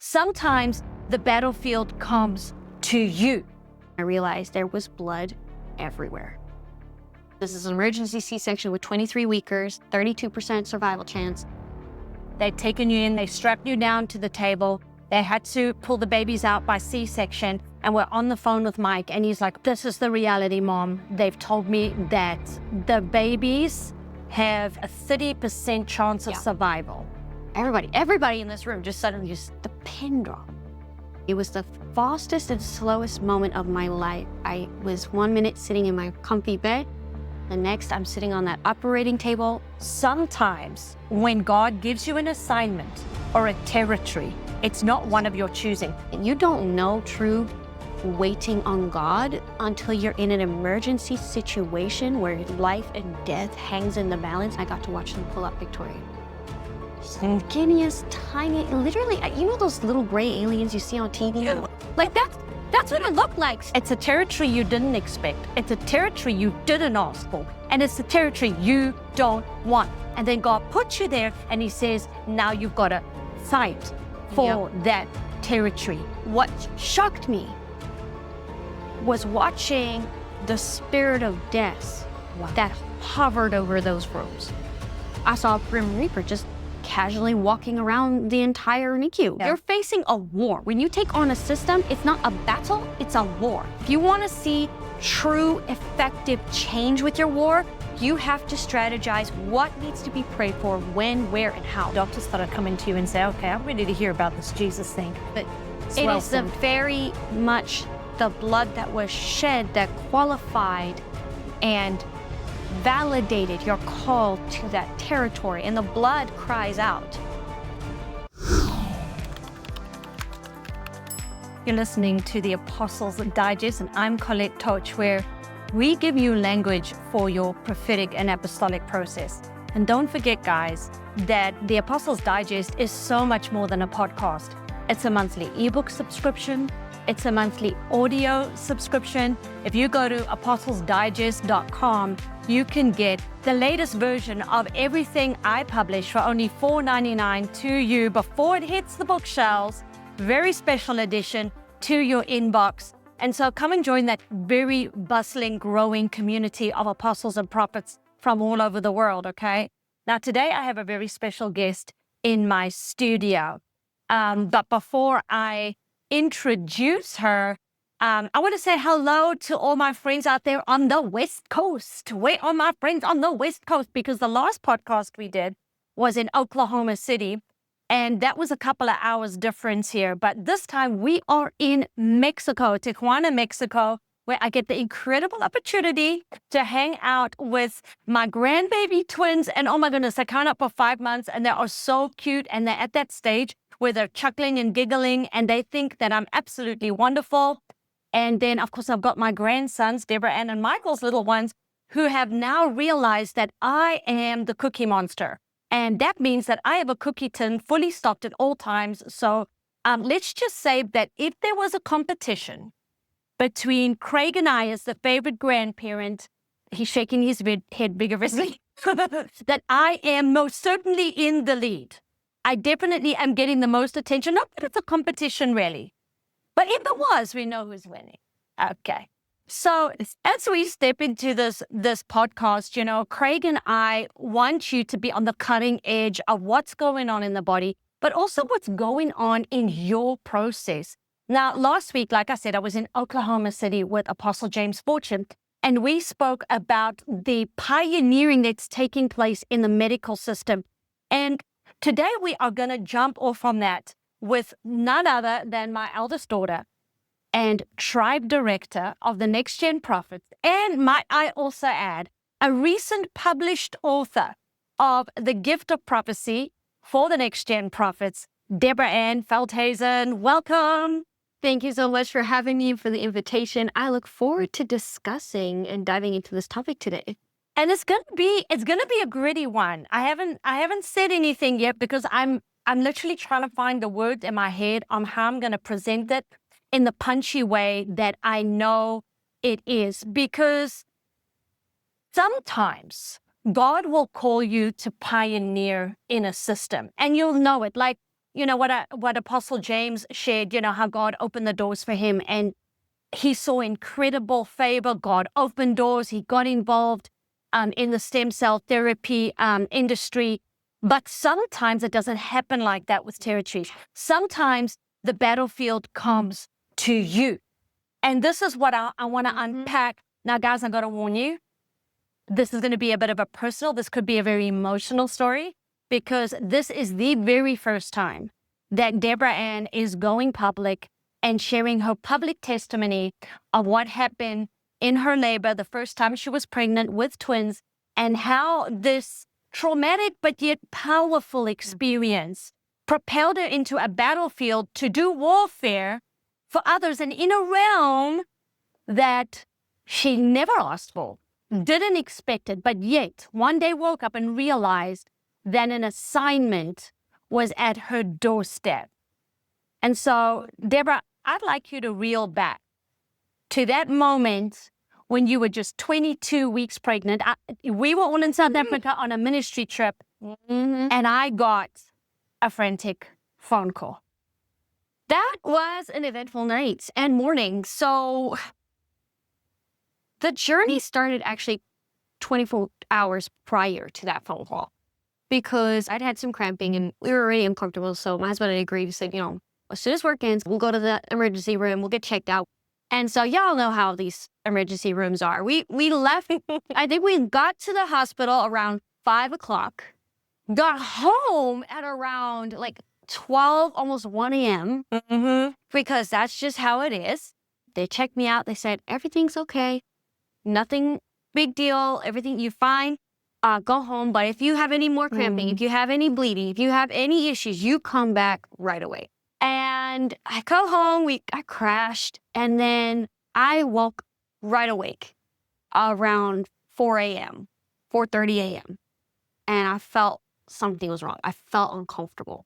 Sometimes the battlefield comes to you. I realized there was blood everywhere. This is an emergency C-section with 23 weekers, 32% survival chance. They'd taken you in, they strapped you down to the table. They had to pull the babies out by C-section, and we're on the phone with Mike, and he's like, this is the reality, Mom. They've told me that the babies have a 30% chance of survival. Everybody in this room just suddenly the pin drop. It was the fastest and slowest moment of my life. I was 1 minute sitting in my comfy bed. The next, I'm sitting on that operating table. Sometimes when God gives you an assignment or a territory, it's not one of your choosing. And you don't know true waiting on God until you're in an emergency situation where life and death hangs in the balance. I got to watch them pull up Victoria. Skinniest, tiny, literally, you know those little gray aliens you see on TV? Yeah. Like that's what it looked like. It's a territory you didn't expect. It's a territory you didn't ask for. And it's the territory you don't want. And then God puts you there and he says, now you've got to fight for that territory. What shocked me was watching the spirit of death that hovered over those rooms. I saw a Grim Reaper just casually walking around the entire NICU. Yeah. You're facing a war. When you take on a system, it's not a battle, it's a war. If you want to see true, effective change with your war, you have to strategize what needs to be prayed for, when, where, and how. Doctors started coming to you and say, okay, I'm ready to hear about this Jesus thing. But it is the very much the blood that was shed that qualified and validated your call to that territory, and the blood cries out. You're listening to the Apostles Digest, and I'm Colette Toach, where we give you language for your prophetic and apostolic process. And don't forget, guys, that the Apostles Digest is so much more than a podcast. It's a monthly ebook subscription. It's a monthly audio subscription. If you go to apostlesdigest.com, you can get the latest version of everything I publish for only $4.99 to you before it hits the bookshelves. Very special edition to your inbox. And so come and join that very bustling, growing community of apostles and prophets from all over the world, okay? Now, today I have a very special guest in my studio. But before I introduce her, I want to say hello to all my friends out there on the West Coast. Where are my friends on the West Coast? Because the last podcast we did was in Oklahoma City, and that was a couple of hours difference here. But this time we are in Mexico, Tijuana, Mexico, where I get the incredible opportunity to hang out with my grandbaby twins. And oh my goodness, they count up for 5 months, and they are so cute. And they're at that stage where they're chuckling and giggling, and they think that I'm absolutely wonderful. And then, of course, I've got my grandsons, Deborah-Anne and Michael's little ones, who have now realized that I am the cookie monster. And that means that I have a cookie tin fully stocked at all times. So let's just say that if there was a competition between Craig and I as the favorite grandparent, he's shaking his head vigorously, that I am most certainly in the lead. I definitely am getting the most attention. Not that it's a competition, really. But if it was, we know who's winning. Okay. So as we step into this podcast, you know, Craig and I want you to be on the cutting edge of what's going on in the body, but also what's going on in your process. Now, last week, like I said, I was in Oklahoma City with Apostle James Fortune, and we spoke about the pioneering that's taking place in the medical system. And today we are going to jump off on that with none other than my eldest daughter and tribe director of the Next Gen Prophets, and might I also add, a recent published author of The Gift of Prophecy for the Next Gen Prophets, Deborah-Anne Velthuysen. Welcome. Thank you so much for having me, for the invitation. I look forward to discussing and diving into this topic today. And it's gonna be a gritty one. I haven't said anything yet because I'm literally trying to find the words in my head on how I'm gonna present it in the punchy way that I know it is. Because sometimes God will call you to pioneer in a system, and you'll know it. Like what Apostle James shared, how God opened the doors for him, and he saw incredible favor. God opened doors. He got involved in the stem cell therapy industry. But sometimes it doesn't happen like that with territories. Sometimes the battlefield comes to you. And this is what I want to unpack. Now, guys, I'm going to warn you. This is going to be a bit of a personal, this could be a very emotional story, because this is the very first time that Deborah-Anne is going public and sharing her public testimony of what happened in her labor the first time she was pregnant with twins, and how this traumatic but yet powerful experience propelled her into a battlefield to do warfare for others and in a realm that she never asked for, didn't expect it, but yet one day woke up and realized that an assignment was at her doorstep. And so, Deborah, I'd like you to reel back to that moment when you were just 22 weeks pregnant. We were all in South Africa on a ministry trip, and I got a frantic phone call. That was an eventful night and morning. So the journey started actually 24 hours prior to that phone call, because I'd had some cramping and we were already uncomfortable. So my husband and I agreed. He said, as soon as work ends, we'll go to the emergency room. We'll get checked out. And so y'all know how these emergency rooms are. We left. I think we got to the hospital around 5 o'clock, got home at around like 12, almost 1 a.m. Because that's just how it is. They checked me out. They said, everything's okay. Nothing big deal. Everything, you're fine. Go home. But if you have any more cramping, if you have any bleeding, if you have any issues, you come back right away. And I go home, I crashed, and then I woke right awake around 4 a.m., 4:30 a.m. And I felt something was wrong. I felt uncomfortable.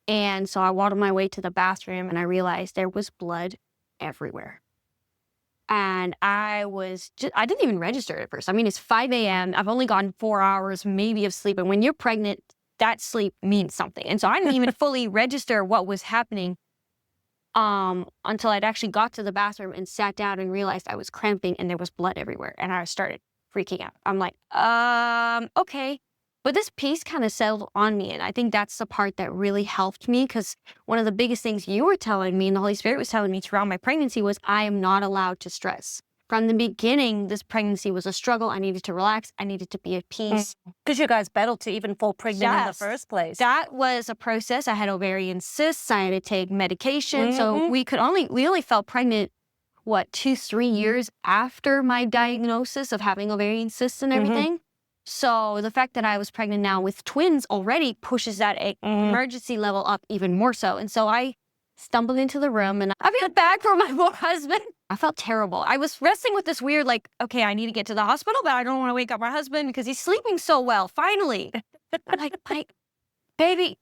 And so I walked my way to the bathroom, and I realized there was blood everywhere. And I didn't even register at first. I mean, it's 5 a.m. I've only gotten 4 hours maybe of sleep. And when you're pregnant, that sleep means something. And so I didn't even fully register what was happening until I'd actually got to the bathroom and sat down and realized I was cramping and there was blood everywhere. And I started freaking out. I'm like, okay. But this peace kind of settled on me. And I think that's the part that really helped me, because one of the biggest things you were telling me and the Holy Spirit was telling me throughout my pregnancy was I am not allowed to stress. From the beginning, this pregnancy was a struggle. I needed to relax. I needed to be at peace. Because you guys battled to even fall pregnant in the first place. That was a process. I had ovarian cysts. I had to take medication. So we only felt pregnant, 2-3 years after my diagnosis of having ovarian cysts and everything. So the fact that I was pregnant now with twins already pushes that emergency level up even more so. And so I stumbled into the room and I felt bad for my poor husband. I felt terrible. I was wrestling with this weird, okay, I need to get to the hospital, but I don't want to wake up my husband because he's sleeping so well. Finally. I'm like, baby,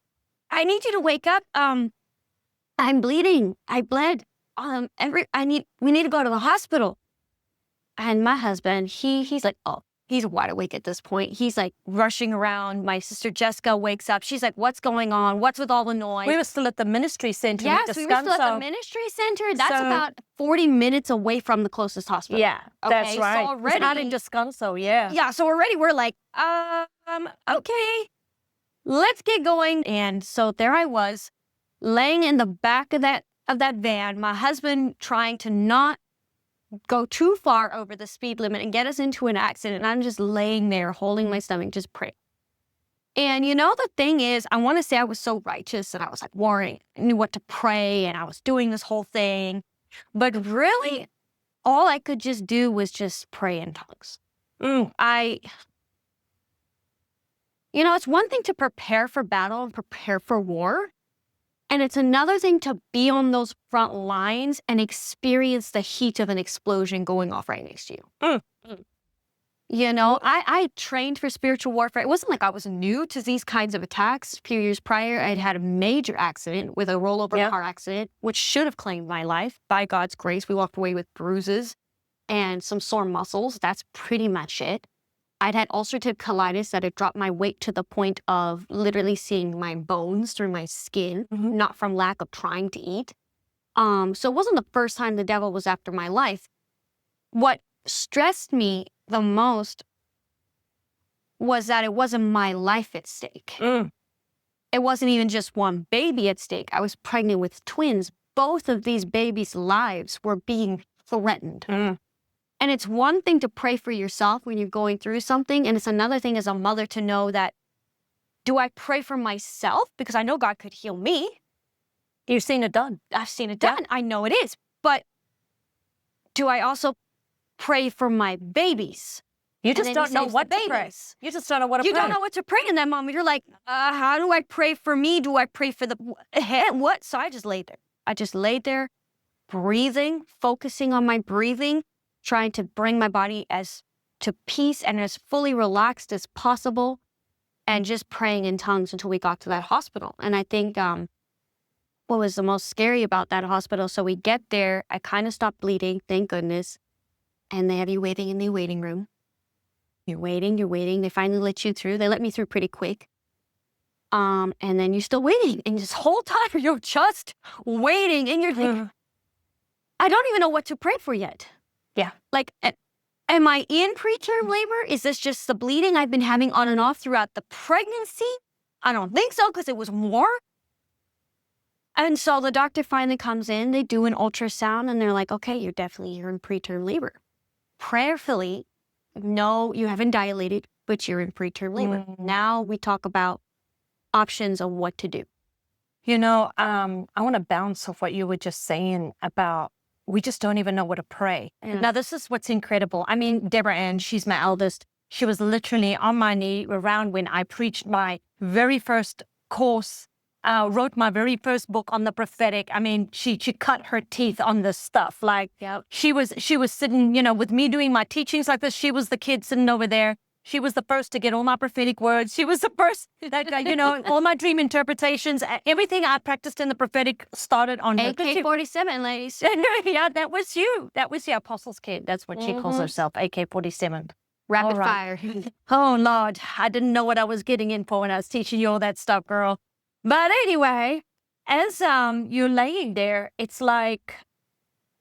I need you to wake up. I'm bleeding. I bled. We need to go to the hospital. And my husband, he's like, he's wide awake at this point. He's like rushing around. My sister Jessica wakes up. She's like, what's going on? What's with all the noise? We were still at the ministry center. Yes, we were still at the ministry center. That's about 40 minutes away from the closest hospital. Yeah, that's right. So already, it's not in Descanso, yeah. Yeah, so already we're like, okay, let's get going. And so there I was, laying in the back of that van, my husband trying to not go too far over the speed limit and get us into an accident. And I'm just laying there holding my stomach, just praying. And the thing is, I want to say I was so righteous and I was like worrying. I knew what to pray and I was doing this whole thing. But really, all I could just do was just pray in tongues. It's one thing to prepare for battle and prepare for war. And it's another thing to be on those front lines and experience the heat of an explosion going off right next to you. I trained for spiritual warfare. It wasn't like I was new to these kinds of attacks. A few years prior, I'd had a major accident with a rollover car accident, which should have claimed my life. By God's grace, we walked away with bruises and some sore muscles. That's pretty much it. I'd had ulcerative colitis that had dropped my weight to the point of literally seeing my bones through my skin, not from lack of trying to eat. So it wasn't the first time the devil was after my life. What stressed me the most was that it wasn't my life at stake. It wasn't even just one baby at stake. I was pregnant with twins. Both of these babies' lives were being threatened. And it's one thing to pray for yourself when you're going through something, and it's another thing as a mother to know that, do I pray for myself? Because I know God could heal me. You've seen it done. I've seen it done. I know it is. But do I also pray for my babies? You just don't know what to pray. You just don't know what to pray. You don't know what to pray in that moment. You're like, how do I pray for me? Do I pray for the what? So I just laid there. I just laid there, breathing, focusing on my breathing, trying to bring my body as to peace and as fully relaxed as possible, and just praying in tongues until we got to that hospital. And I think what was the most scary about that hospital, so we get there, I kind of stopped bleeding, thank goodness, and they have you waiting in the waiting room. You're waiting. They finally let you through. They let me through pretty quick. And then you're still waiting. And this whole time you're just waiting. And you're like, I don't even know what to pray for yet. Yeah. Like, am I in preterm labor? Is this just the bleeding I've been having on and off throughout the pregnancy? I don't think so, because it was more. And so the doctor finally comes in. They do an ultrasound. And they're like, okay, you're in preterm labor. Prayerfully, no, you haven't dilated, but you're in preterm labor. Now we talk about options of what to do. You know, I want to bounce off what you were just saying about we just don't even know what to pray. Now, this is what's incredible. I mean, Deborah-Anne, she's my eldest. She was literally on my knee around when I preached my very first course, wrote my very first book on the prophetic. I mean, she cut her teeth on this stuff. Like, she was sitting, you know, with me doing my teachings like this. She was the kid sitting over there. She was the first to get all my prophetic words. She was the first that, you know, all my dream interpretations, everything I practiced in the prophetic started on her. AK-47, ladies. Yeah, that was you. That was the Apostle's kid. That's what she calls herself, AK-47. Rapid fire. Oh, Lord, I didn't know what I was getting in for when I was teaching you all that stuff, girl. But anyway, as you're laying there, it's like,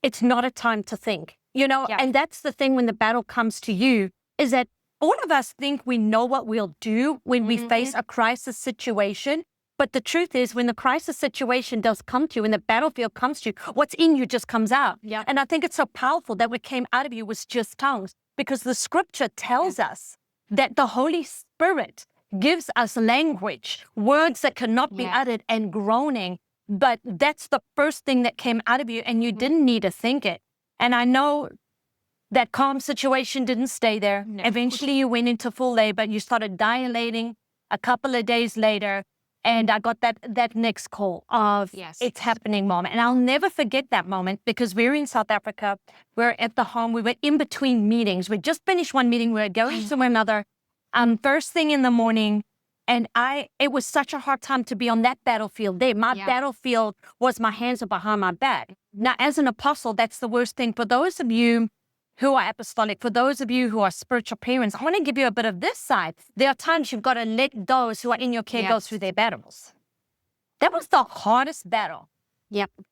it's not a time to think, you know? And that's the thing when the battle comes to you, is that all of us think we know what we'll do when we face a crisis situation. But the truth is, when the crisis situation does come to you, when the battlefield comes to you, what's in you just comes out. And I think it's so powerful that what came out of you was just tongues, because the scripture tells us that the Holy Spirit gives us language, words that cannot be uttered, and groaning. But that's the first thing that came out of you, and you didn't need to think it. And I know that calm situation didn't stay there. Eventually, you went into full labor. You started dilating a couple of days later, and I got that next call of, it's happening, Mom. And I'll never forget that moment, because we were in South Africa. We're at the home. We were in between meetings. We just finished one meeting. We were going to another. First thing in the morning, and it was such a hard time to be on that battlefield there. My battlefield was my hands are behind my back. Now, as an apostle, that's the worst thing. For those of you who are apostolic, for those of you who are spiritual parents, I want to give you a bit of this side. There are times you've got to let those who are in your care go through their battles. That was the hardest battle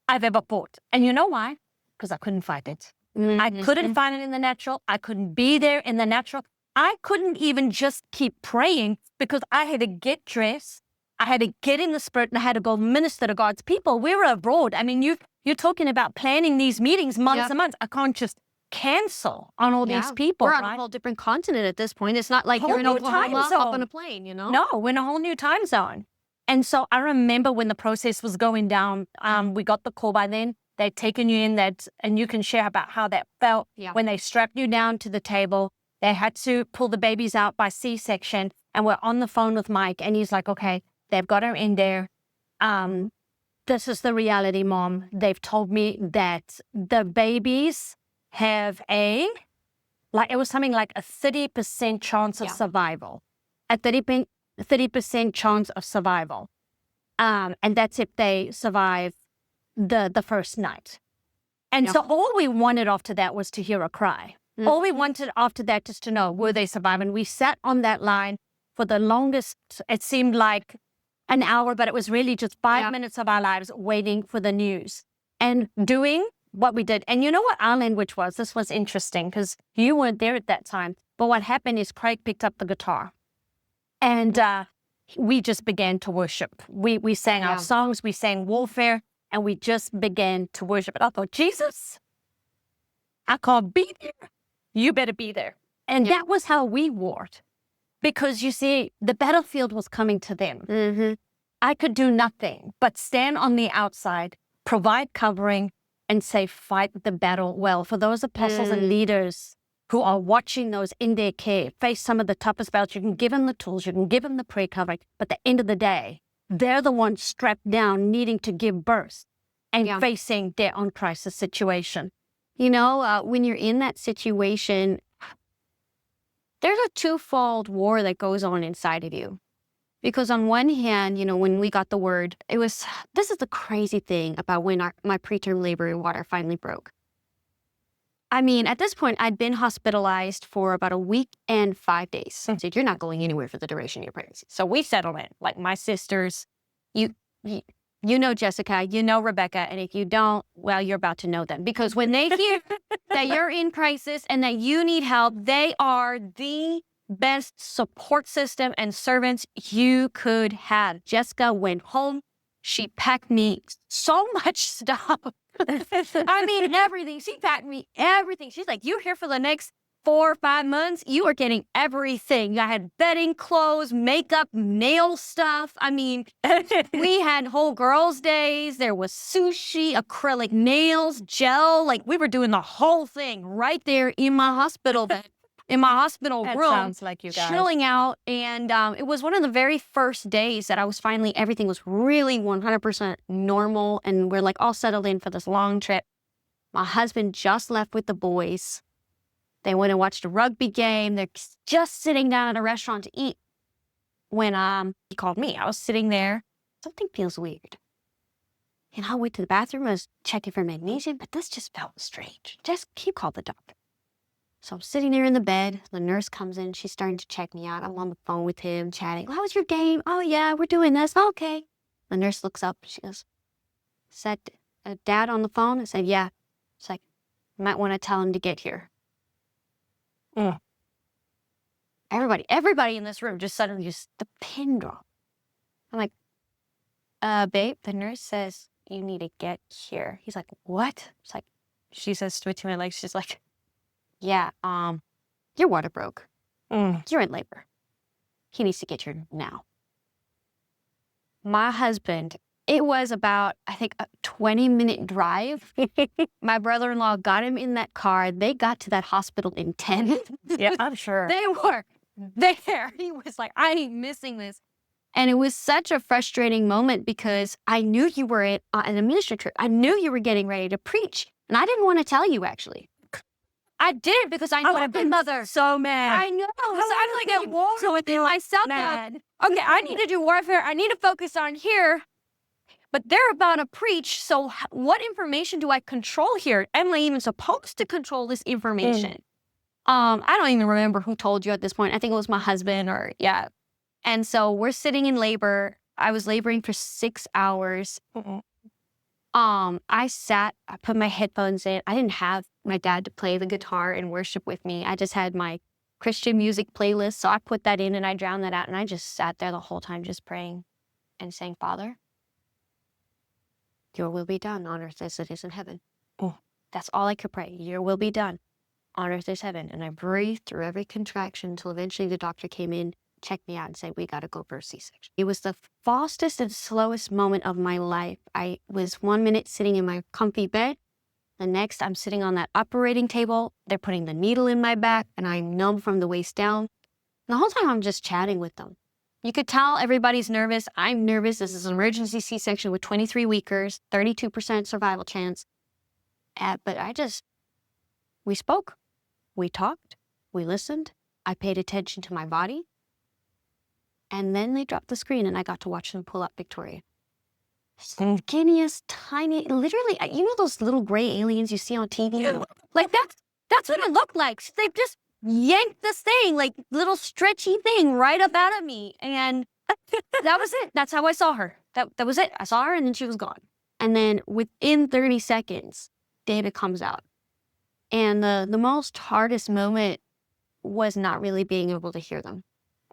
I've ever fought. And you know why? Because I couldn't fight it. I couldn't find it in the natural. I couldn't be there in the natural. I couldn't even just keep praying, because I had to get dressed. I had to get in the spirit, and I had to go minister to God's people. We were abroad. I mean, you're talking about planning these meetings months and months. I can't just cancel on all these people. We're on a whole different continent at this point. It's not like you're in Oklahoma up on a plane, you know? No, we're in a whole new time zone. And so I remember when the process was going down, we got the call by then. They'd taken you in, and you can share about how that felt when they strapped you down to the table. They had to pull the babies out by C-section, and we're on the phone with Mike, and he's like, okay, they've got her in there. This is the reality, Mom. They've told me that the babies have it was something like a 30% chance of survival. A 30% chance of survival. And that's if they survive the first night. And so all we wanted after that was to hear a cry. All we wanted after that just to know, were they surviving? We sat on that line for the longest, it seemed like an hour, but it was really just 5 minutes of our lives waiting for the news and doing what we did. And you know what our language was? This was interesting because you weren't there at that time. But what happened is Craig picked up the guitar and we just began to worship. We sang our songs, we sang warfare, and we just began to worship. And I thought, Jesus, I can't be there. You better be there. And that was how we warred. Because you see, the battlefield was coming to them. I could do nothing but stand on the outside, provide covering, and say, fight the battle well. For those apostles and leaders who are watching those in their care, face some of the toughest battles, you can give them the tools, you can give them the prayer covering, but at the end of the day, they're the ones strapped down, needing to give birth and facing their own crisis situation. You know, when you're in that situation, there's a twofold war that goes on inside of you. Because on one hand, you know, when we got the word, this is the crazy thing about when my preterm labor water finally broke. I mean, at this point, I'd been hospitalized for about a week and 5 days. So you're not going anywhere for the duration of your pregnancy. So we settled in, like my sisters, you know Jessica, you know Rebecca, and if you don't, well, you're about to know them. Because when they hear that you're in crisis and that you need help, they are the best support system and servants you could have. Jessica went home. She packed me so much stuff. I mean, everything. She packed me everything. She's like, you're here for the next 4 or 5 months. You are getting everything. I had bedding, clothes, makeup, nail stuff. I mean, we had whole girls' days. There was sushi, acrylic nails, gel. Like, we were doing the whole thing right there in my hospital bed. In my hospital room, sounds like you guys. chilling out. And it was one of the very first days that I was finally, everything was really 100% normal. And we're like all settled in for this long trip. My husband just left with the boys. They went and watched a rugby game. They're just sitting down at a restaurant to eat when he called me. I was sitting there. Something feels weird. And I went to the bathroom. I was checking for magnesium, but this just felt strange. Just you call the doctor. So I'm sitting there in the bed. The nurse comes in. She's starting to check me out. I'm on the phone with him, chatting. How was your game? Oh, yeah, we're doing this. Okay. The nurse looks up. She goes, is that Dad on the phone? I said, yeah. She's like, you might want to tell him to get here. Everybody in this room just suddenly the pin drop. I'm like, babe, the nurse says you need to get here. He's like, what? It's like, she says between my legs, she's like, yeah, your water broke. You're in labor. He needs to get here now. My husband, it was about, I think, a 20-minute drive. My brother-in-law got him in that car. They got to that hospital in 10. Yeah, I'm sure. They were there. He was like, I ain't missing this. And it was such a frustrating moment because I knew you were at an administrative trip. I knew you were getting ready to preach. And I didn't want to tell you, actually. I did because I would have been mother. so mad. I know. So I'm like at war with myself. Mad. Okay, I need to do warfare. I need to focus on here. But they're about to preach. So what information do I control here? Am I even supposed to control this information? I don't even remember who told you at this point. I think it was my husband yeah. And so we're sitting in labor. I was laboring for 6 hours. I put my headphones in. I didn't have my dad to play the guitar and worship with me. I just had my Christian music playlist. So I put that in and I drowned that out. And I just sat there the whole time just praying and saying, Father, your will be done on earth as it is in heaven. That's all I could pray. Your will be done on earth as heaven. And I breathed through every contraction until eventually the doctor came in, checked me out and said, we got to go for a C-section. It was the fastest and slowest moment of my life. I was 1 minute sitting in my comfy bed. The next, I'm sitting on that operating table. They're putting the needle in my back, and I'm numb from the waist down. And the whole time, I'm just chatting with them. You could tell everybody's nervous. I'm nervous. This is an emergency C-section with 23 weekers, 32% survival chance. But we spoke. We talked. We listened. I paid attention to my body. And then they dropped the screen, and I got to watch them pull up Victoria. Skinniest, tiny, literally, you know those little gray aliens you see on TV? Like, That's what it looked like. So they just yanked this thing, like little stretchy thing right up out of me. And that was it. That's how I saw her. That was it. I saw her and then she was gone. And then within 30 seconds, David comes out. And the most hardest moment was not really being able to hear them,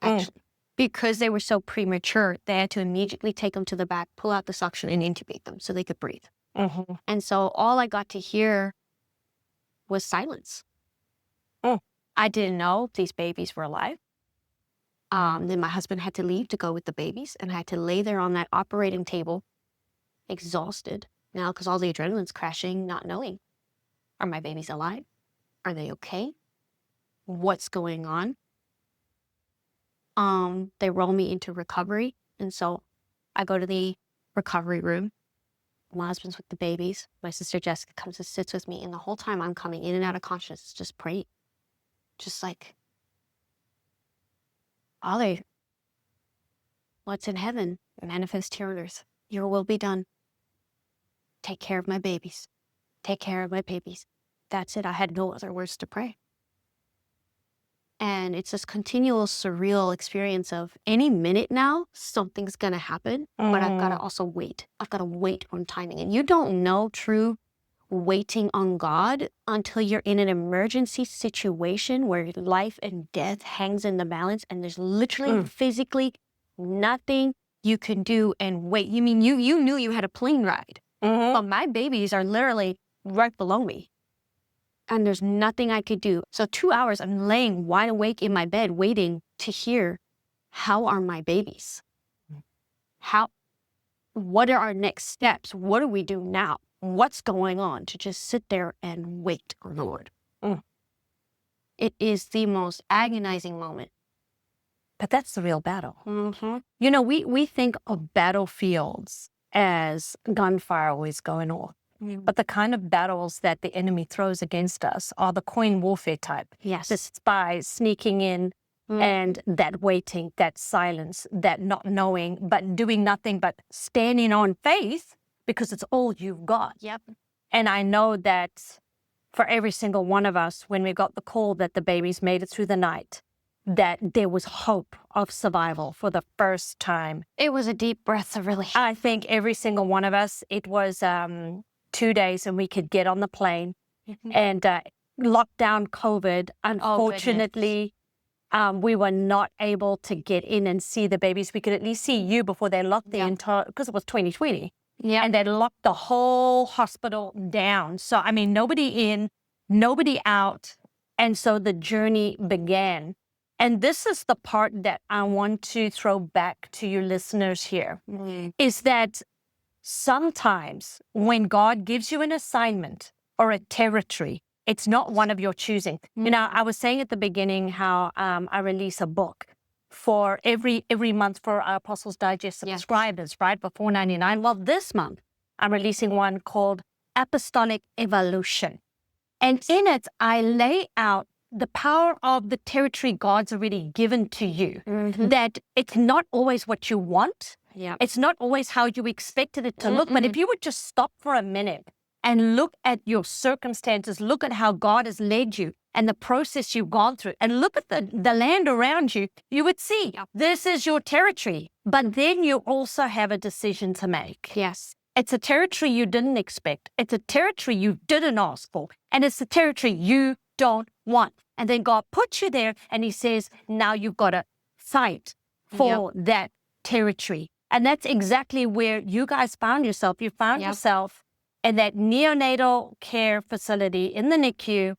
actually. Because they were so premature, they had to immediately take them to the back, pull out the suction, and intubate them so they could breathe. And so all I got to hear was silence. I didn't know these babies were alive. Then my husband had to leave to go with the babies, and I had to lay there on that operating table, exhausted now because all the adrenaline's crashing, not knowing, are my babies alive? Are they okay? What's going on? They roll me into recovery, and so I go to the recovery room. My husband's with the babies. My sister Jessica comes and sits with me, and the whole time I'm coming in and out of consciousness, just praying. Just like, Ollie, what's in heaven, manifest here on earth. Your will be done. Take care of my babies. Take care of my babies. That's it. I had no other words to pray. And it's this continual surreal experience of any minute now, something's going to happen, but I've got to also wait. I've got to wait on timing. And you don't know true waiting on God until you're in an emergency situation where life and death hangs in the balance and there's literally physically nothing you can do and wait. You mean you knew you had a plane ride, but my babies are literally right below me. And there's nothing I could do. So 2 hours, I'm laying wide awake in my bed waiting to hear, how are my babies? What are our next steps? What do we do now? What's going on? To just sit there and wait on the Lord. It is the most agonizing moment. But that's the real battle. You know, we think of battlefields as gunfire always going off. But the kind of battles that the enemy throws against us are the coin warfare type. Yes. The spies sneaking in and that waiting, that silence, that not knowing, but doing nothing but standing on faith because it's all you've got. Yep. And I know that for every single one of us, when we got the call that the babies made it through the night, that there was hope of survival for the first time. It was a deep breath of relief. I think every single one of us, it was 2 days and we could get on the plane and lockdown COVID. Unfortunately, we were not able to get in and see the babies. We could at least see you before they locked the entire, because it was 2020. And they locked the whole hospital down. So, I mean, nobody in, nobody out. And so the journey began. And this is the part that I want to throw back to your listeners here, is that sometimes when God gives you an assignment or a territory, it's not one of your choosing. You know, I was saying at the beginning how I release a book for every month for our Apostles Digest subscribers, right, for $4.99. Well, this month, I'm releasing one called Apostolic Evolution. And in it, I lay out the power of the territory God's already given to you, that it's not always what you want. It's not always how you expected it to look. But if you would just stop for a minute and look at your circumstances, look at how God has led you and the process you've gone through, and look at the land around you, you would see this is your territory. But then you also have a decision to make. Yes. It's a territory you didn't expect. It's a territory you didn't ask for. And it's a territory you don't want. And then God puts you there and he says, now you've got to fight for that territory. And that's exactly where you guys found yourself. You found yourself in that neonatal care facility in the NICU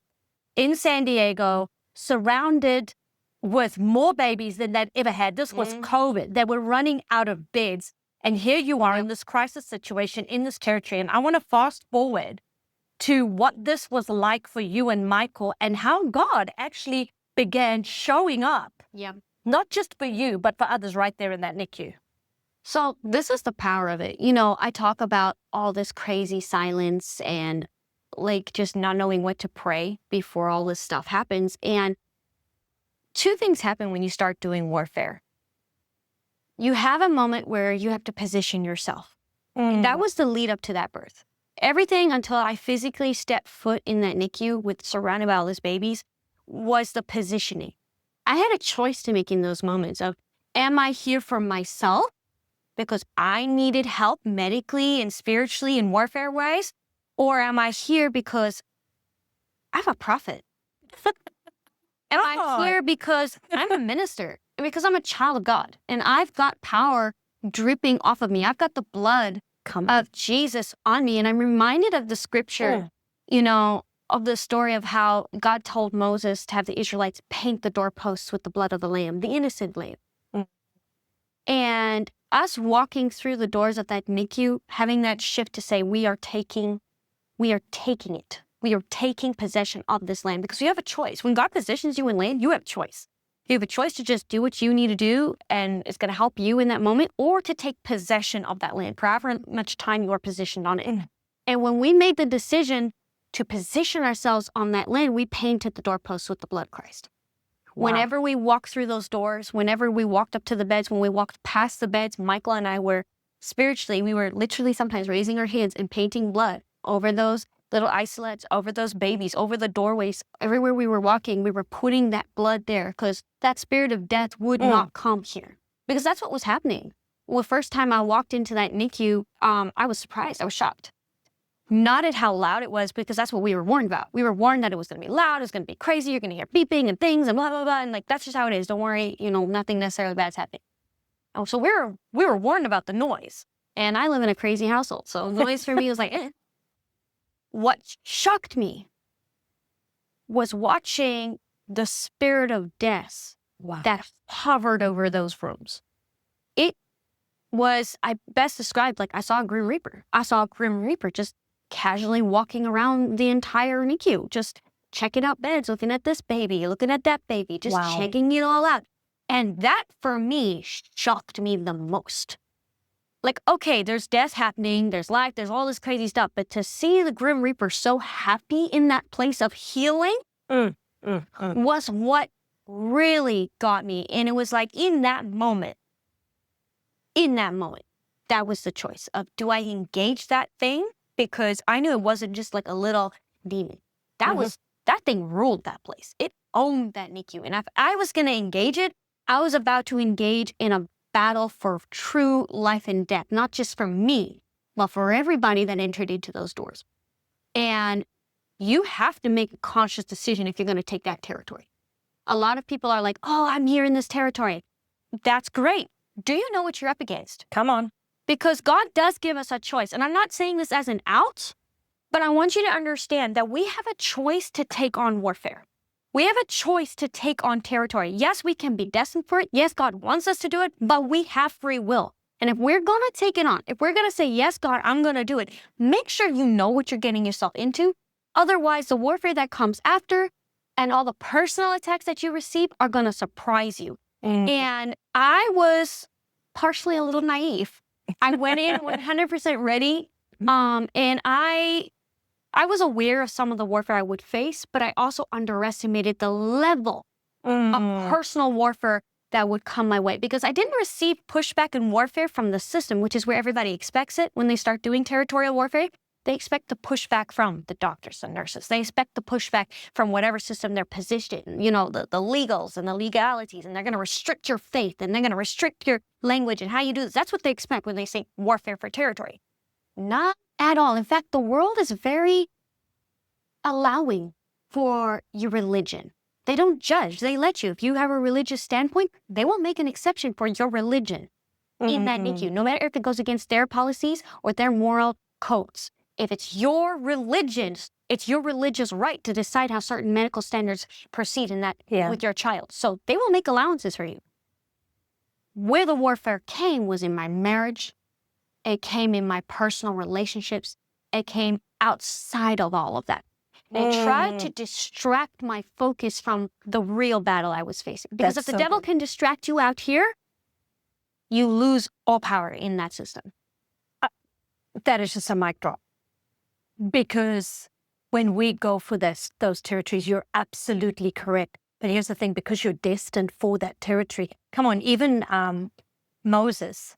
in San Diego, surrounded with more babies than they'd ever had. This was COVID. They were running out of beds. And here you are in this crisis situation in this territory. And I want to fast forward to what this was like for you and Michael and how God actually began showing up. Not just for you, but for others right there in that NICU. So this is the power of it. You know, I talk about all this crazy silence and like just not knowing what to pray before all this stuff happens. And two things happen when you start doing warfare. You have a moment where you have to position yourself. That was the lead up to that birth. Everything until I physically stepped foot in that NICU with surrounded by all these babies was the positioning. I had a choice to make in those moments of, am I here for myself because I needed help medically and spiritually and warfare wise? Or am I here because I'm a prophet? Am I here because I'm a minister? Because I'm a child of God and I've got power dripping off of me. I've got the blood of Jesus on me. And I'm reminded of the scripture, of the story of how God told Moses to have the Israelites paint the doorposts with the blood of the lamb, the innocent lamb. And us walking through the doors of that NICU, having that shift to say, we are taking it. We are taking possession of this land because you have a choice. When God positions you in land, you have a choice. You have a choice to just do what you need to do and it's going to help you in that moment, or to take possession of that land for however much time you are positioned on it. And when we made the decision to position ourselves on that land, we painted the doorposts with the blood of Christ. Wow. Whenever we walked through those doors, whenever we walked up to the beds, when we walked past the beds, Michael and I were spiritually, we were literally sometimes raising our hands and painting blood over those little isolates, over those babies, over the doorways. Everywhere we were walking, we were putting that blood there because that spirit of death would not come here. Because that's what was happening. Well, the first time I walked into that NICU, I was surprised. I was shocked. Not at how loud it was, because that's what we were warned about. We were warned that it was going to be loud, it was going to be crazy, you're going to hear beeping and things and blah, blah, blah. And like, that's just how it is. Don't worry, nothing necessarily bad's happening. Oh, so we were warned about the noise. And I live in a crazy household. So noise for me was like, eh. What shocked me was watching the spirit of death that hovered over those rooms. It was, I best described, like I saw a Grim Reaper. I saw a Grim Reaper just casually walking around the entire NICU, just checking out beds, looking at this baby, looking at that baby, just checking it all out. And that, for me, shocked me the most. Like, okay, there's death happening, there's life, there's all this crazy stuff, but to see the Grim Reaper so happy in that place of healing was what really got me. And it was like in that moment, that was the choice of, do I engage that thing? Because I knew it wasn't just like a little demon. That thing ruled that place. It owned that NICU. And if I was going to engage it, I was about to engage in a battle for true life and death, not just for me, but for everybody that entered into those doors. And you have to make a conscious decision if you're going to take that territory. A lot of people are like, oh, I'm here in this territory. That's great. Do you know what you're up against? Come on. Because God does give us a choice. And I'm not saying this as an out, but I want you to understand that we have a choice to take on warfare. We have a choice to take on territory. Yes, we can be destined for it. Yes, God wants us to do it, but we have free will. And if we're going to take it on, if we're going to say, yes, God, I'm going to do it, make sure you know what you're getting yourself into. Otherwise, the warfare that comes after and all the personal attacks that you receive are going to surprise you. And I was partially a little naive. I went in 100% ready. And I was aware of some of the warfare I would face, but I also underestimated the level of personal warfare that would come my way, because I didn't receive pushback and warfare from the system, which is where everybody expects it when they start doing territorial warfare. They expect the pushback from the doctors and nurses. They expect the pushback from whatever system they're positioned in, the legals and the legalities, and they're going to restrict your faith and they're going to restrict your language and how you do this. That's what they expect when they say warfare for territory. Not at all. In fact, the world is very allowing for your religion. They don't judge. They let you. If you have a religious standpoint, they will make an exception for your religion in that NICU, no matter if it goes against their policies or their moral codes. If it's your religion, it's your religious right to decide how certain medical standards proceed in that with your child. So they will make allowances for you. Where the warfare came was in my marriage. It came in my personal relationships. It came outside of all of that. They tried to distract my focus from the real battle I was facing. Because if the devil can distract you out here, you lose all power in that system. That is just a mic drop. Because when we go for those territories, you're absolutely correct. But here's the thing, because you're destined for that territory. Come on, even Moses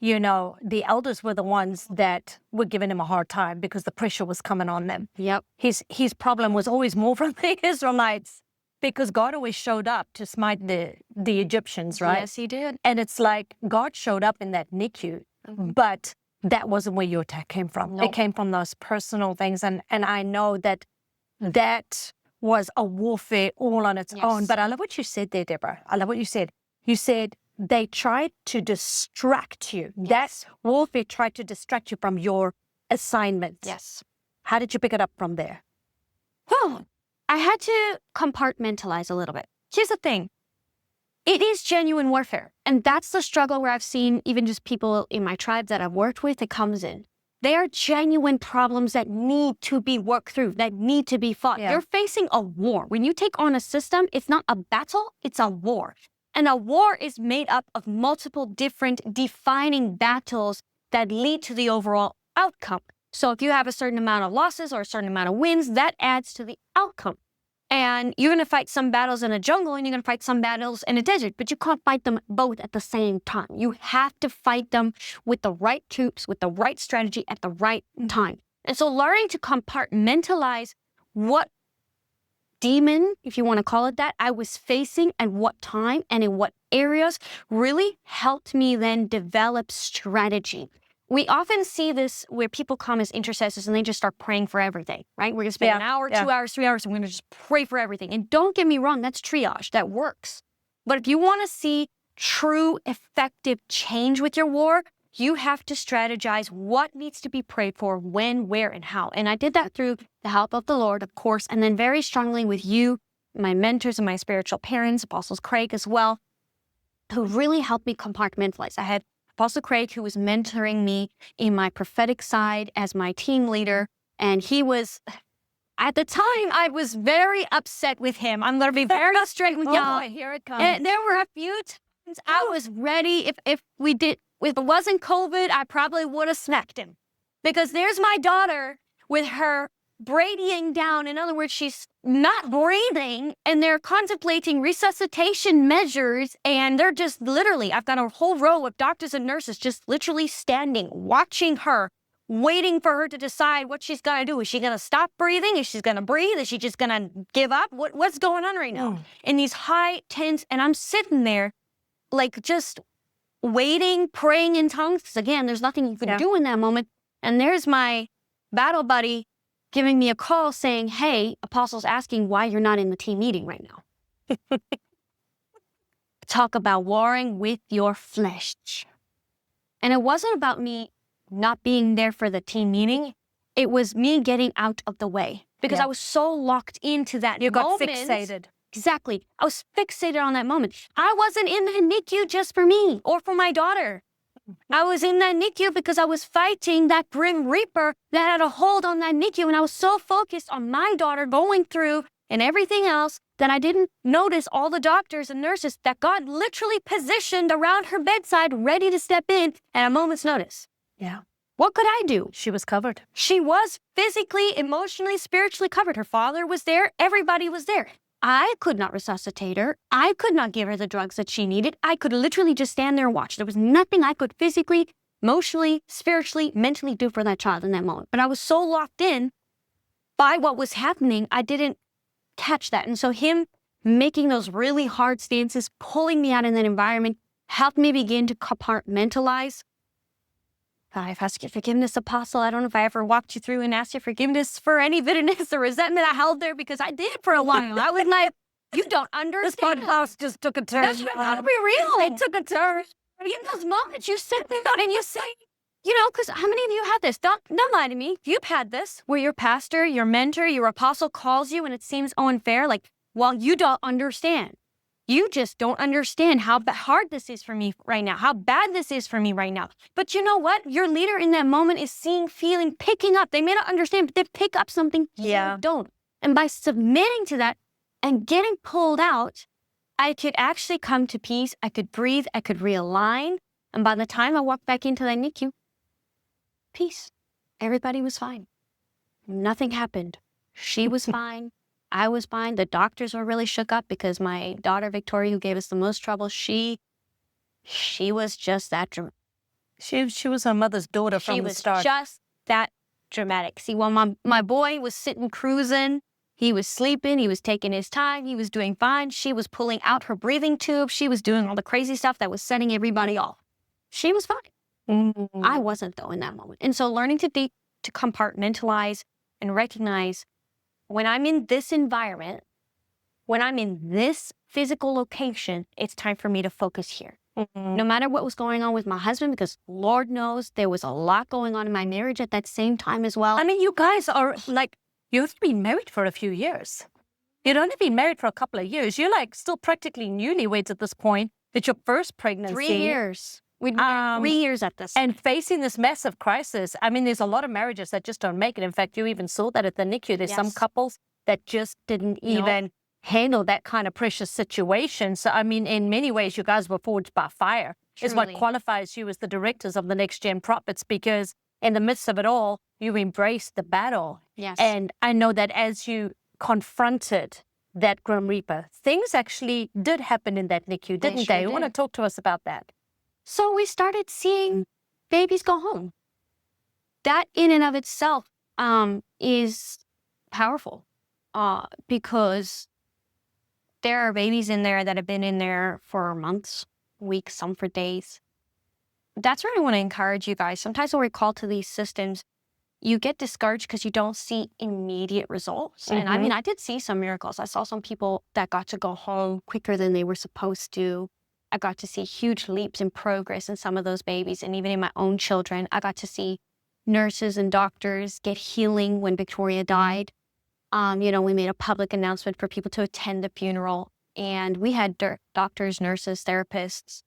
You know, the elders were the ones that were giving him a hard time because the pressure was coming on them. Yep. His problem was always more from the Israelites because God always showed up to smite the Egyptians, right? Yes, he did. And it's like God showed up in that NICU, but that wasn't where your attack came from. Nope. It came from those personal things. And I know that was a warfare all on its own. But I love what you said there, Deborah. I love what you said. You said they tried to distract you. That warfare tried to distract you from your assignment. Yes. How did you pick it up from there? Well, I had to compartmentalize a little bit. Here's the thing. It is genuine warfare. And that's the struggle where I've seen even just people in my tribe that I've worked with, it comes in. They are genuine problems that need to be worked through, that need to be fought. Yeah. You're facing a war. When you take on a system, it's not a battle, it's a war. And a war is made up of multiple different defining battles that lead to the overall outcome. So if you have a certain amount of losses or a certain amount of wins, that adds to the outcome. And you're going to fight some battles in a jungle and you're going to fight some battles in a desert, but you can't fight them both at the same time. You have to fight them with the right troops, with the right strategy at the right time. And so learning to compartmentalize what demon, if you want to call it that, I was facing at what time and in what areas really helped me then develop strategy. We often see this where people come as intercessors and they just start praying for everything, right? We're going to spend an hour, 2 hours, 3 hours, and we're going to just pray for everything. And don't get me wrong, that's triage. That works. But if you want to see true, effective change with your war, you have to strategize what needs to be prayed for, when, where, and how. And I did that through the help of the Lord, of course, and then very strongly with you, my mentors and my spiritual parents, Apostle Craig as well, who really helped me compartmentalize. I had Apostle Craig, who was mentoring me in my prophetic side as my team leader. And he was, at the time, I was very upset with him. I'm going to be very straight with y'all. Boy, here it comes. And there were a few times I was ready. If it wasn't COVID, I probably would have smacked him. Because there's my daughter with her bradying down. In other words, she's not breathing, and they're contemplating resuscitation measures, and they're just literally, I've got a whole row of doctors and nurses just literally standing, watching her, waiting for her to decide what she's going to do. Is she going to stop breathing? Is she going to breathe? Is she just going to give up? What's going on right now? In these high tense, and I'm sitting there like just waiting, praying in tongues. 'Cause again, there's nothing you can do in that moment. And there's my battle buddy giving me a call saying, hey, Apostle's asking why you're not in the team meeting right now. Talk about warring with your flesh. And it wasn't about me not being there for the team meeting. It was me getting out of the way because I was so locked into that You got moment. fixated. Exactly. I was fixated on that moment. I wasn't in the NICU just for me or for my daughter. I was in that NICU because I was fighting that grim reaper that had a hold on that NICU, and I was so focused on my daughter going through and everything else that I didn't notice all the doctors and nurses that God literally positioned around her bedside ready to step in at a moment's notice. Yeah. What could I do? She was covered. She was physically, emotionally, spiritually covered. Her father was there. Everybody was there. I could not resuscitate her. I could not give her the drugs that she needed. I could literally just stand there and watch. There was nothing I could physically, emotionally, spiritually, mentally do for that child in that moment. But I was so locked in by what was happening, I didn't catch that. And so him making those really hard stances, pulling me out in that environment, helped me begin to compartmentalize. I've asked you forgiveness, Apostle. I don't know if I ever walked you through and asked you forgiveness for any bitterness or resentment I held there, because I did for a while. I was like, you don't understand. This podcast just took a turn. That's gotta be real. It took a turn. In those moments, you sit there and you say, you know, because how many of you had this? Don't lie to me. You've had this where your pastor, your mentor, your apostle calls you and it seems unfair. Like, well, you don't understand. You just don't understand how hard this is for me right now, how bad this is for me right now. But you know what? Your leader in that moment is seeing, feeling, picking up. They may not understand, but they pick up something you don't. And by submitting to that and getting pulled out, I could actually come to peace. I could breathe. I could realign. And by the time I walked back into that NICU, peace. Everybody was fine. Nothing happened. She was fine. I was fine. The doctors were really shook up because my daughter, Victoria, who gave us the most trouble, she was just that She was her mother's daughter from the start. She was just that dramatic. See, while my boy was sitting cruising, he was sleeping, he was taking his time, he was doing fine. She was pulling out her breathing tube. She was doing all the crazy stuff that was setting everybody off. She was fine. I wasn't, though, in that moment. And so learning to compartmentalize and recognize when I'm in this environment, when I'm in this physical location, it's time for me to focus here. No matter what was going on with my husband, because Lord knows there was a lot going on in my marriage at that same time as well. I mean, you guys are like, you've been married for a few years. You'd only been married for a couple of years. You're like still practically newlyweds at this point. It's your first pregnancy. 3 years. We'd been 3 years at this. And facing this massive crisis. I mean, there's a lot of marriages that just don't make it. In fact, you even saw that at the NICU. There's some couples that just didn't even handle that kind of precious situation. So, I mean, in many ways, you guys were forged by fire. Truly. Is what qualifies you as the directors of the Next Gen Prophets, because in the midst of it all, you embraced the battle. Yes. And I know that as you confronted that Grim Reaper, things actually did happen in that NICU, didn't they? You want to talk to us about that? So we started seeing babies go home. That in and of itself is powerful because there are babies in there that have been in there for months, weeks, some for days. That's where I want to encourage you guys. Sometimes when we're called to these systems, you get discouraged because you don't see immediate results. And I mean, I did see some miracles. I saw some people that got to go home quicker than they were supposed to. I got to see huge leaps in progress in some of those babies. And even in my own children, I got to see nurses and doctors get healing when Victoria died. We made a public announcement for people to attend the funeral. And we had doctors, nurses, therapists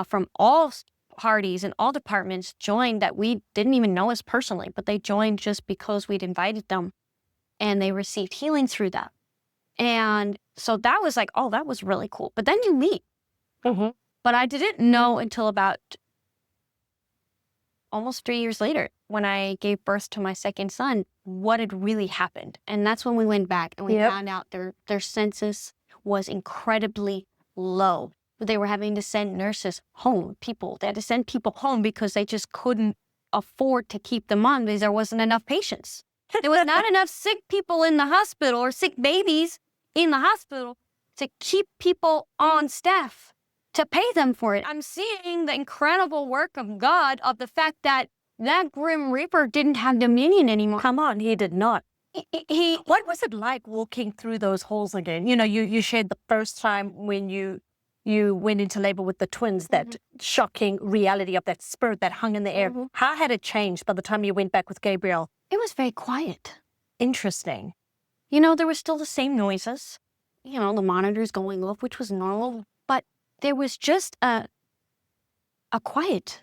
from all parties and all departments joined that we didn't even know us personally, but they joined just because we'd invited them. And they received healing through that. And so that was like, oh, that was really cool. But then you leave. But I didn't know until about almost 3 years later when I gave birth to my second son what had really happened. And that's when we went back and we found out their census was incredibly low. They were having to send nurses home, they had to send people home because they just couldn't afford to keep them on because there wasn't enough patients. There was not enough sick people in the hospital or sick babies in the hospital to keep people on staff, to pay them for it. I'm seeing the incredible work of God, of the fact that Grim Reaper didn't have dominion anymore. Come on, he did not. What was it like walking through those halls again? You know, you shared the first time when you went into labor with the twins, that shocking reality of that spirit that hung in the air. How had it changed by the time you went back with Gabriel? It was very quiet. Interesting. There were still the same noises. The monitors going off, which was normal. But there was just a quiet.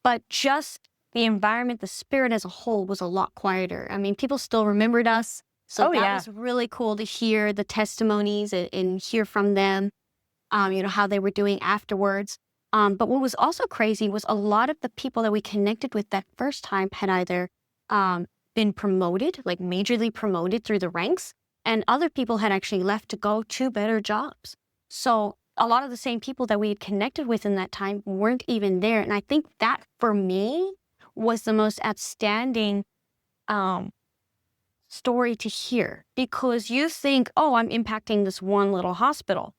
But just the environment, the spirit as a whole was a lot quieter. I mean, people still remembered us. So that was really cool to hear the testimonies and hear from them, how they were doing afterwards. But what was also crazy was a lot of the people that we connected with that first time had either been promoted, like majorly promoted through the ranks, and other people had actually left to go to better jobs. So a lot of the same people that we had connected with in that time weren't even there. And I think that, for me, was the most outstanding story to hear. Because you think, oh, I'm impacting this one little hospital.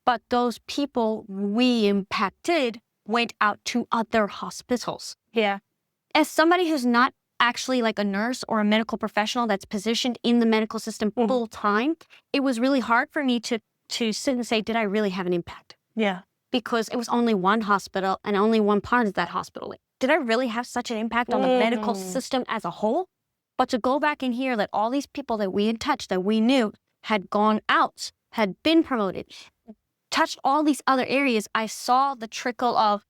But those people we impacted went out to other hospitals. Yeah. As somebody who's not actually like a nurse or a medical professional that's positioned in the medical system full time, it was really hard for me to sit and say, did I really have an impact? Yeah. Because it was only one hospital and only one part of that hospital. Did I really have such an impact on the medical system as a whole? But to go back and hear that all these people that we had touched, that we knew had gone out, had been promoted, touched all these other areas, I saw the trickle of,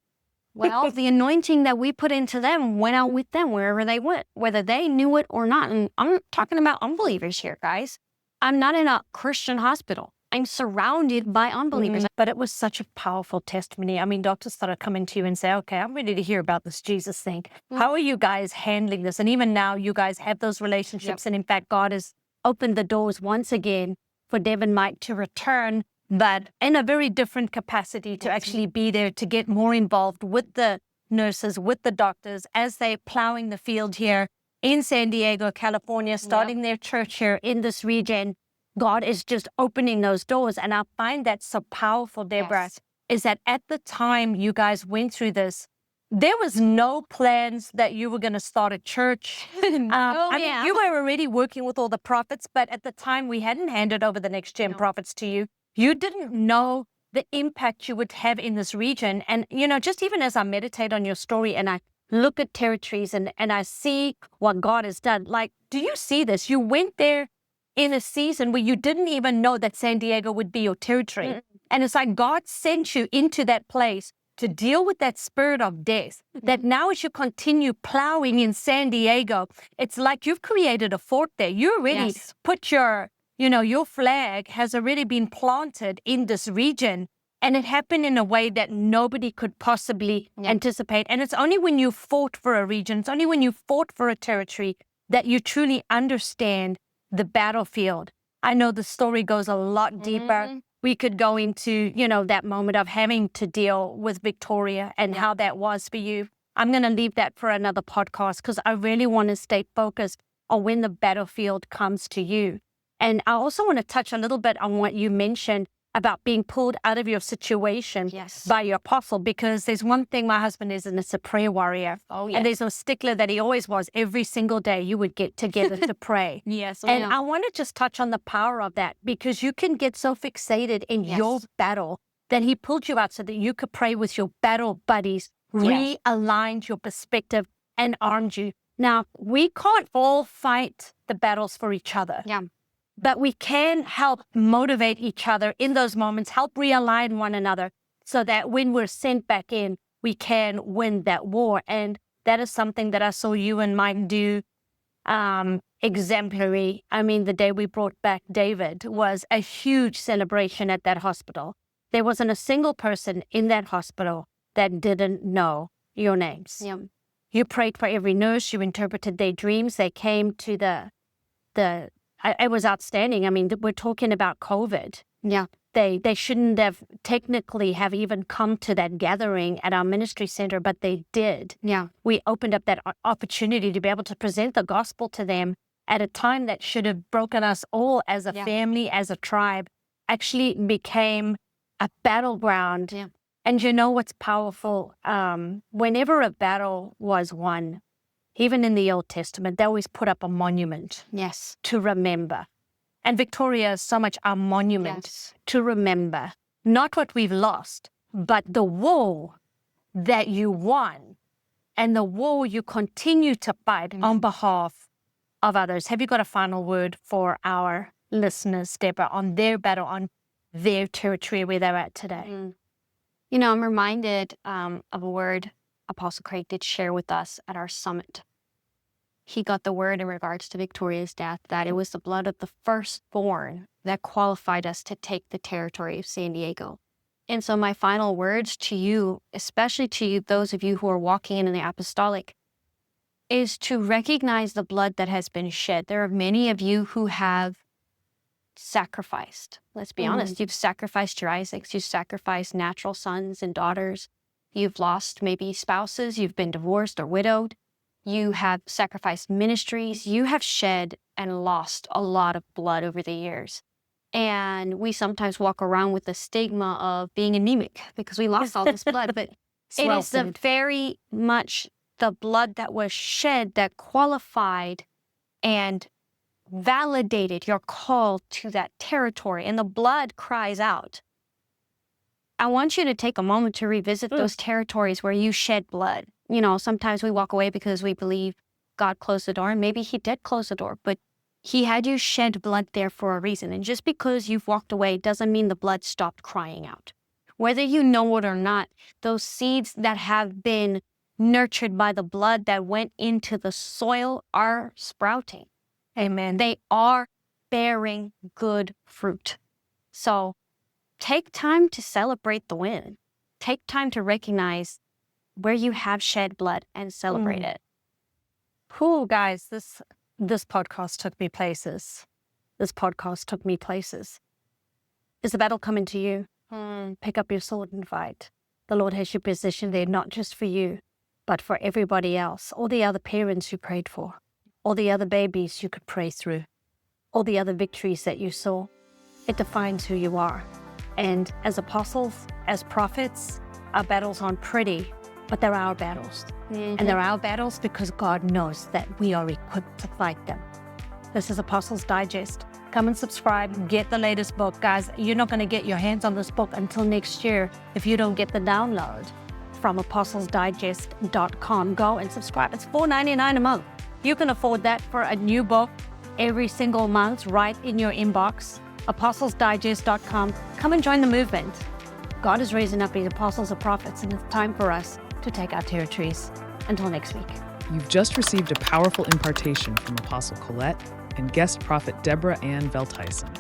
the anointing that we put into them went out with them wherever they went, whether they knew it or not. And I'm talking about unbelievers here, guys. I'm not in a Christian hospital. I'm surrounded by unbelievers. But it was such a powerful testimony. I mean, doctors started coming to you and say, okay, I'm ready to hear about this Jesus thing. How are you guys handling this? And even now, you guys have those relationships. And in fact, God has opened the doors once again for Deb and Mike to return but in a very different capacity to actually be there, to get more involved with the nurses, with the doctors, as they're plowing the field here in San Diego, California, starting their church here in this region. God is just opening those doors. And I find that so powerful, Deborah, is that at the time you guys went through this, there was no plans that you were going to start a church. I mean, you were already working with all the prophets, but at the time we hadn't handed over the next gen prophets to you. You didn't know the impact you would have in this region. And, you know, just even as I meditate on your story and I look at territories and I see what God has done, like, do you see this? You went there in a season where you didn't even know that San Diego would be your territory. And it's like God sent you into that place to deal with that spirit of death, that now as you continue plowing in San Diego, it's like you've created a fort there. You already put your, you know, your flag has already been planted in this region. And it happened in a way that nobody could possibly anticipate. And it's only when you fought for a region, it's only when you fought for a territory that you truly understand the battlefield. I know the story goes a lot deeper. We could go into, you know, that moment of having to deal with Victoria and how that was for you. I'm going to leave that for another podcast because I really want to stay focused on when the battlefield comes to you. And I also want to touch a little bit on what you mentioned about being pulled out of your situation by your apostle, because there's one thing my husband is, and it's a prayer warrior. And there's a stickler that he always was. Every single day you would get together to pray. And I want to just touch on the power of that, because you can get so fixated in your battle that he pulled you out so that you could pray with your battle buddies, realigned your perspective and armed you. Now, we can't all fight the battles for each other. But we can help motivate each other in those moments, help realign one another so that when we're sent back in, we can win that war. And that is something that I saw you and Mike do exemplary. I mean, the day we brought back David was a huge celebration at that hospital. There wasn't a single person in that hospital that didn't know your names. You prayed for every nurse. You interpreted their dreams. They came to it was outstanding. I mean, we're talking about COVID. They shouldn't have technically have even come to that gathering at our ministry center, but they did. We opened up that opportunity to be able to present the gospel to them at a time that should have broken us all as a family, as a tribe, actually became a battleground. And you know what's powerful? Whenever a battle was won, even in the Old Testament, they always put up a monument to remember. And Victoria is so much our monument to remember. Not what we've lost, but the war that you won and the war you continue to fight on behalf of others. Have you got a final word for our listeners, Deborah, on their battle, on their territory where they're at today? You know, I'm reminded of a word Apostle Craig did share with us at our summit. He got the word in regards to Victoria's death that it was the blood of the firstborn that qualified us to take the territory of San Diego. And so my final words to you, especially to you, those of you who are walking in the apostolic, is to recognize the blood that has been shed. There are many of you who have sacrificed. Let's be honest. You've sacrificed your Isaacs. You've sacrificed natural sons and daughters. You've lost maybe spouses. You've been divorced or widowed. You have sacrificed ministries. You have shed and lost a lot of blood over the years. And we sometimes walk around with the stigma of being anemic because we lost all this blood. But it is the very much the blood that was shed that qualified and validated your call to that territory. And the blood cries out. I want you to take a moment to revisit those territories where you shed blood. You know, sometimes we walk away because we believe God closed the door, and maybe he did close the door, but he had you shed blood there for a reason. And just because you've walked away doesn't mean the blood stopped crying out. Whether you know it or not, those seeds that have been nurtured by the blood that went into the soil are sprouting. Amen. They are bearing good fruit. So take time to celebrate the win. Take time to recognize where you have shed blood and celebrate it. Cool, guys. This podcast took me places. This podcast took me places. Is the battle coming to you? Pick up your sword and fight. The Lord has you positioned there, not just for you, but for everybody else, all the other parents you prayed for, all the other babies you could pray through, all the other victories that you saw. It defines who you are. And as apostles, as prophets, our battles aren't pretty, but they're our battles. And they're our battles because God knows that we are equipped to fight them. This is Apostles Digest. Come and subscribe, get the latest book. Guys, you're not going to get your hands on this book until next year if you don't get the download from apostlesdigest.com. Go and subscribe. It's $4.99 a month. You can afford that for a new book every single month right in your inbox. apostlesdigest.com. Come and join the movement. God is raising up these apostles and prophets, and it's time for us to take our territories. Until next week. You've just received a powerful impartation from Apostle Colette and guest prophet Deborah-Anne Velthuysen.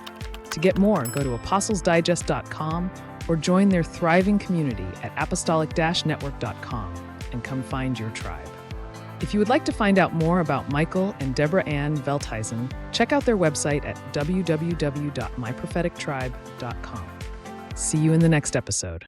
To get more, go to apostlesdigest.com or join their thriving community at apostolic-network.com and come find your tribe. If you would like to find out more about Michael and Deborah-Anne Velthuysen, check out their website at www.myprophetictribe.com. See you in the next episode.